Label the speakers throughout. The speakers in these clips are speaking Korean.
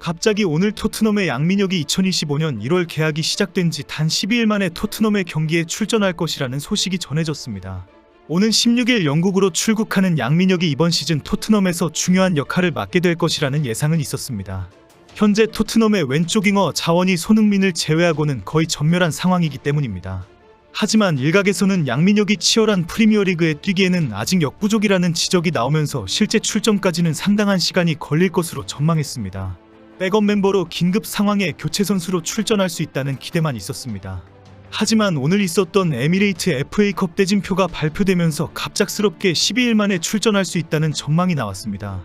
Speaker 1: 갑자기 오늘 토트넘의 양민혁이 2025년 1월 계약이 시작된 지 단 12일 만에 토트넘의 경기에 출전할 것이라는 소식이 전해졌습니다. 오는 16일 영국으로 출국하는 양민혁이 이번 시즌 토트넘에서 중요한 역할을 맡게 될 것이라는 예상은 있었습니다. 현재 토트넘의 왼쪽 윙어 자원이 손흥민을 제외하고는 거의 전멸한 상황이기 때문입니다. 하지만 일각에서는 양민혁이 치열한 프리미어리그에 뛰기에는 아직 역부족이라는 지적이 나오면서 실제 출전까지는 상당한 시간이 걸릴 것으로 전망했습니다. 백업 멤버로 긴급 상황에 교체 선수로 출전할 수 있다는 기대만 있었습니다. 하지만 오늘 있었던 에미레이트 FA컵 대진표가 발표되면서 갑작스럽게 12일 만에 출전할 수 있다는 전망이 나왔습니다.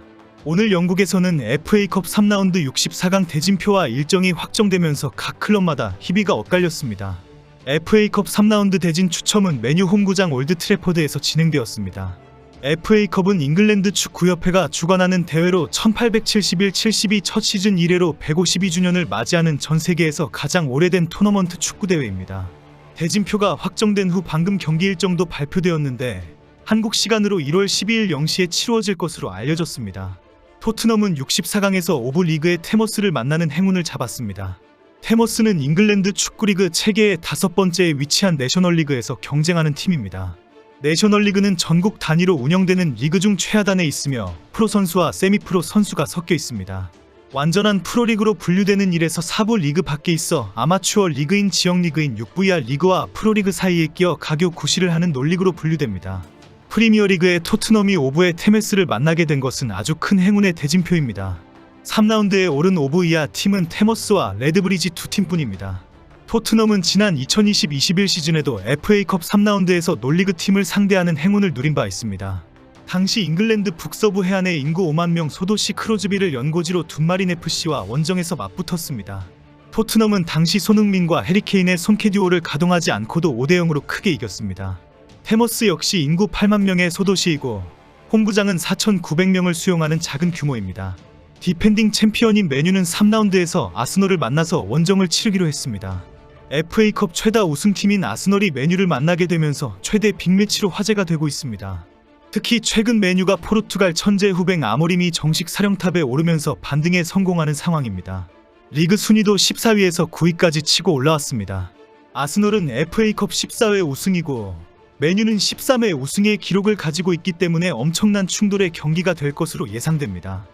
Speaker 1: 오늘 영국에서는 FA컵 3라운드 64강 대진표와 일정이 확정되면서 각 클럽마다 희비가 엇갈렸습니다. FA컵 3라운드 대진 추첨은 메뉴 홈구장 올드 트래퍼드에서 진행되었습니다. FA컵은 잉글랜드 축구협회가 주관하는 대회로 1871-72 첫 시즌 1회로 152주년을 맞이하는 전 세계에서 가장 오래된 토너먼트 축구대회입니다. 대진표가 확정된 후 방금 경기 일정도 발표되었는데 한국 시간으로 1월 12일 0시에 치루어질 것으로 알려졌습니다. 토트넘은 64강에서 오브 리그의 테머스를 만나는 행운을 잡았습니다. 테머스는 잉글랜드 축구리그 체계의 5번째에 위치한 내셔널리그에서 경쟁하는 팀입니다. 내셔널리그는 전국 단위로 운영되는 리그 중 최하단에 있으며 프로 선수와 세미프로 선수가 섞여 있습니다. 완전한 프로리그로 분류되는 1에서 4부 리그 밖에 있어 아마추어 리그인 지역리그인 6VR 리그와 프로리그 사이에 끼어 가교 구시를 하는 논리그로 분류됩니다. 프리미어리그의 토트넘이 오브의 테메스를 만나게 된 것은 아주 큰 행운의 대진표입니다. 3라운드에 오른 오브 이하 팀은 테머스와 레드브리지 두 팀뿐입니다. 토트넘은 지난 2020-21 시즌에도 FA컵 3라운드에서 논리그 팀을 상대하는 행운을 누린 바 있습니다. 당시 잉글랜드 북서부 해안의 인구 5만 명 소도시 크로즈비를 연고지로 둔 마린FC와 원정에서 맞붙었습니다. 토트넘은 당시 손흥민과 해리케인의 손캐듀오를 가동하지 않고도 5대0으로 크게 이겼습니다. 테머스 역시 인구 8만 명의 소도시이고 홈구장은 4,900명을 수용하는 작은 규모입니다. 디펜딩 챔피언인 맨유는 3라운드에서 아스널을 만나서 원정을 치르기로 했습니다. FA컵 최다 우승팀인 아스널이 맨유를 만나게 되면서 최대 빅매치로 화제가 되고 있습니다. 특히 최근 맨유가 포르투갈 천재 후뱅 아모림이 정식 사령탑에 오르면서 반등에 성공하는 상황입니다. 리그 순위도 14위에서 9위까지 치고 올라왔습니다. 아스널은 FA컵 14회 우승이고 맨유는 13회 우승의 기록을 가지고 있기 때문에 엄청난 충돌의 경기가 될 것으로 예상됩니다.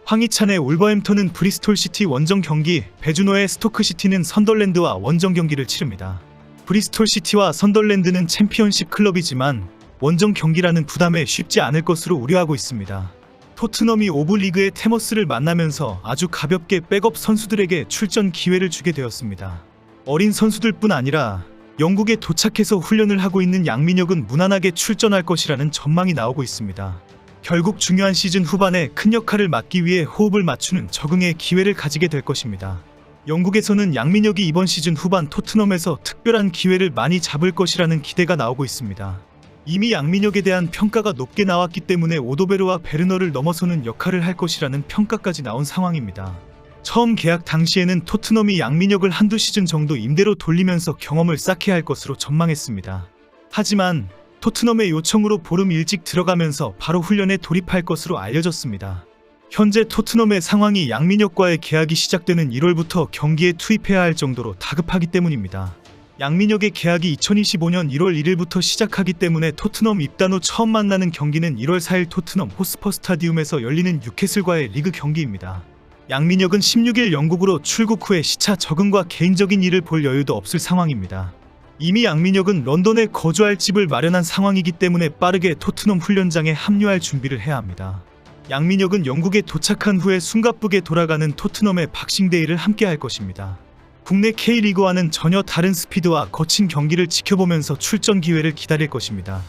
Speaker 1: 황희찬의 울버햄턴은 브리스톨시티 원정 경기, 배준호의 스토크시티는 선덜랜드와 원정 경기를 치릅니다. 브리스톨시티와 선덜랜드는 챔피언십 클럽이지만 원정 경기라는 부담에 쉽지 않을 것으로 우려하고 있습니다. 토트넘이 오브 리그의 테머스를 만나면서 아주 가볍게 백업 선수들에게 출전 기회를 주게 되었습니다. 어린 선수들뿐 아니라 영국에 도착해서 훈련을 하고 있는 양민혁은 무난하게 출전할 것이라는 전망이 나오고 있습니다. 결국 중요한 시즌 후반에 큰 역할을 맡기 위해 호흡을 맞추는 적응의 기회를 가지게 될 것입니다. 영국에서는 양민혁이 이번 시즌 후반 토트넘에서 특별한 기회를 많이 잡을 것이라는 기대가 나오고 있습니다. 이미 양민혁에 대한 평가가 높게 나왔기 때문에 오도베르와 베르너를 넘어서는 역할을 할 것이라는 평가까지 나온 상황입니다. 처음 계약 당시에는 토트넘이 양민혁을 한두 시즌 정도 임대로 돌리면서 경험을 쌓게 할 것으로 전망했습니다. 하지만 토트넘의 요청으로 보름 일찍 들어가면서 바로 훈련에 돌입할 것으로 알려졌습니다. 현재 토트넘의 상황이 양민혁과의 계약이 시작되는 1월부터 경기에 투입해야 할 정도로 다급하기 때문입니다. 양민혁의 계약이 2025년 1월 1일부터 시작하기 때문에 토트넘 입단 후 처음 만나는 경기는 1월 4일 토트넘 호스퍼 스타디움에서 열리는 뉴캐슬과의 리그 경기입니다. 양민혁은 16일 영국으로 출국 후에 시차 적응과 개인적인 일을 볼 여유도 없을 상황입니다. 이미 양민혁은 런던에 거주할 집을 마련한 상황이기 때문에 빠르게 토트넘 훈련장에 합류할 준비를 해야 합니다. 양민혁은 영국에 도착한 후에 숨가쁘게 돌아가는 토트넘의 박싱데이를 함께 할 것입니다. 국내 K리그와는 전혀 다른 스피드와 거친 경기를 지켜보면서 출전 기회를 기다릴 것입니다.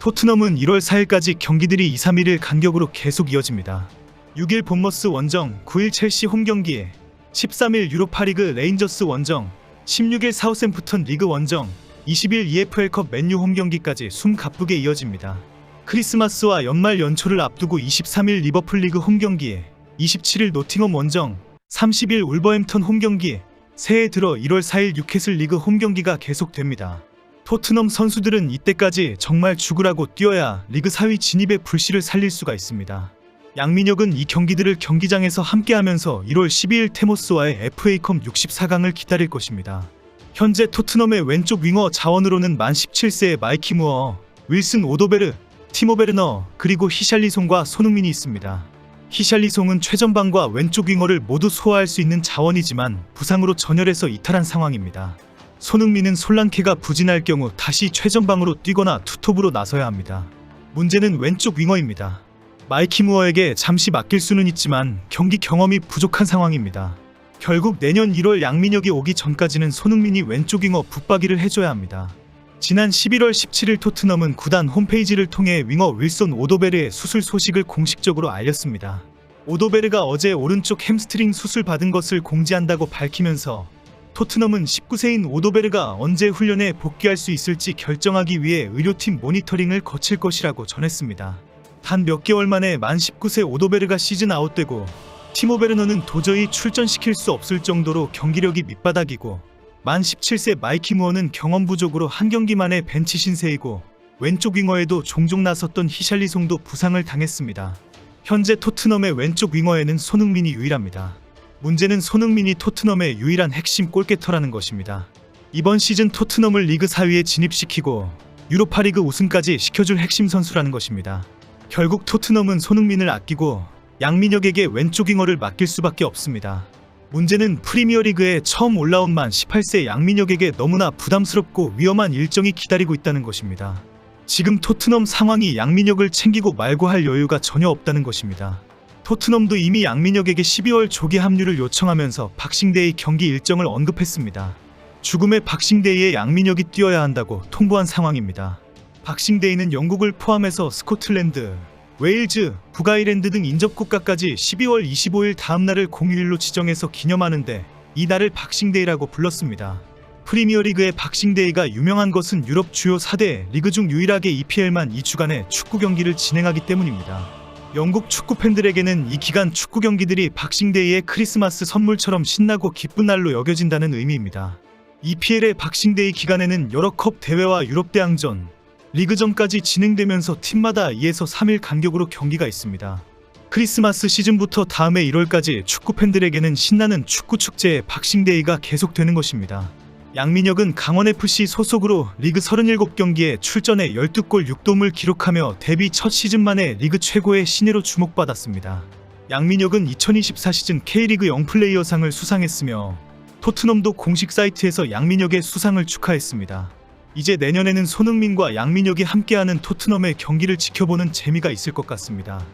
Speaker 1: 토트넘은 1월 4일까지 경기들이 2-3일을 간격으로 계속 이어집니다. 6일 본머스 원정, 9일 첼시 홈경기, 13일 유로파리그 레인저스 원정, 16일 사우샘프턴 리그 원정, 20일 EFL컵 맨유 홈경기까지 숨가쁘게 이어집니다. 크리스마스와 연말 연초를 앞두고 23일 리버풀 리그 홈경기, 27일 노팅엄 원정, 30일 울버햄턴 홈경기, 새해 들어 1월 4일 뉴캐슬 리그 홈경기가 계속됩니다. 토트넘 선수들은 이때까지 정말 죽으라고 뛰어야 리그 4위 진입의 불씨를 살릴 수가 있습니다. 양민혁은 이 경기들을 경기장에서 함께하면서 1월 12일 테모스와의 FA컵 64강을 기다릴 것입니다. 현재 토트넘의 왼쪽 윙어 자원으로는 만 17세의 마이키 무어, 윌슨 오도베르, 티모 베르너, 그리고 히샬리송과 손흥민이 있습니다. 히샬리송은 최전방과 왼쪽 윙어를 모두 소화할 수 있는 자원이지만 부상으로 전열해서 이탈한 상황입니다. 손흥민은 솔랑케가 부진할 경우 다시 최전방으로 뛰거나 투톱으로 나서야 합니다. 문제는 왼쪽 윙어입니다. 마이키 무어에게 잠시 맡길 수는 있지만 경기 경험이 부족한 상황입니다. 결국 내년 1월 양민혁이 오기 전까지는 손흥민이 왼쪽 윙어 붙박이를 해줘야 합니다. 지난 11월 17일 토트넘은 구단 홈페이지를 통해 윙어 윌슨 오도베르의 수술 소식을 공식적으로 알렸습니다. 오도베르가 어제 오른쪽 햄스트링 수술 받은 것을 공지한다고 밝히면서 토트넘은 19세인 오도베르가 언제 훈련에 복귀할 수 있을지 결정하기 위해 의료팀 모니터링을 거칠 것이라고 전했습니다. 단 몇 개월 만에 만 19세 오도베르가 시즌 아웃되고 티모 베르너는 도저히 출전시킬 수 없을 정도로 경기력이 밑바닥이고 만 17세 마이키 무어는 경험 부족으로 한 경기 만에 벤치 신세이고 왼쪽 윙어에도 종종 나섰던 히샬리송도 부상을 당했습니다. 현재 토트넘의 왼쪽 윙어에는 손흥민이 유일합니다. 문제는 손흥민이 토트넘의 유일한 핵심 골게터라는 것입니다. 이번 시즌 토트넘을 리그 4위에 진입시키고 유로파리그 우승까지 시켜줄 핵심 선수라는 것입니다. 결국 토트넘은 손흥민을 아끼고 양민혁에게 왼쪽 윙어를 맡길 수밖에 없습니다. 문제는 프리미어리그에 처음 올라온 만 18세 양민혁에게 너무나 부담스럽고 위험한 일정이 기다리고 있다는 것입니다. 지금 토트넘 상황이 양민혁을 챙기고 말고 할 여유가 전혀 없다는 것입니다. 토트넘도 이미 양민혁에게 12월 조기 합류를 요청하면서 박싱데이 경기 일정을 언급했습니다. 죽음의 박싱데이에 양민혁이 뛰어야 한다고 통보한 상황입니다. 박싱데이는 영국을 포함해서 스코틀랜드, 웨일즈, 북아일랜드 등 인접국가까지 12월 25일 다음날을 공휴일로 지정해서 기념하는데 이 날을 박싱데이라고 불렀습니다. 프리미어리그의 박싱데이가 유명한 것은 유럽 주요 4대 리그 중 유일하게 EPL만 2주간의 축구 경기를 진행하기 때문입니다. 영국 축구 팬들에게는 이 기간 축구 경기들이 박싱데이의 크리스마스 선물처럼 신나고 기쁜 날로 여겨진다는 의미입니다. EPL의 박싱데이 기간에는 여러 컵 대회와 유럽 대항전, 리그전까지 진행되면서 팀마다 2에서 3일 간격으로 경기가 있습니다. 크리스마스 시즌부터 다음해 1월까지 축구 팬들에게는 신나는 축구 축제의 박싱데이가 계속되는 것입니다. 양민혁은 강원FC 소속으로 리그 37경기에 출전해 12골 6도움을 기록하며 데뷔 첫 시즌 만에 리그 최고의 신예로 주목받았습니다. 양민혁은 2024 시즌 K리그 영플레이어상을 수상했으며 토트넘도 공식 사이트에서 양민혁의 수상을 축하했습니다. 이제 내년에는 손흥민과 양민혁이 함께하는 토트넘의 경기를 지켜보는 재미가 있을 것 같습니다.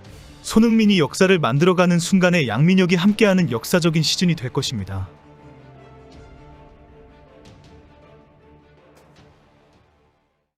Speaker 1: 손흥민이 역사를 만들어가는 순간에 양민혁이 함께하는 역사적인 시즌이 될 것입니다.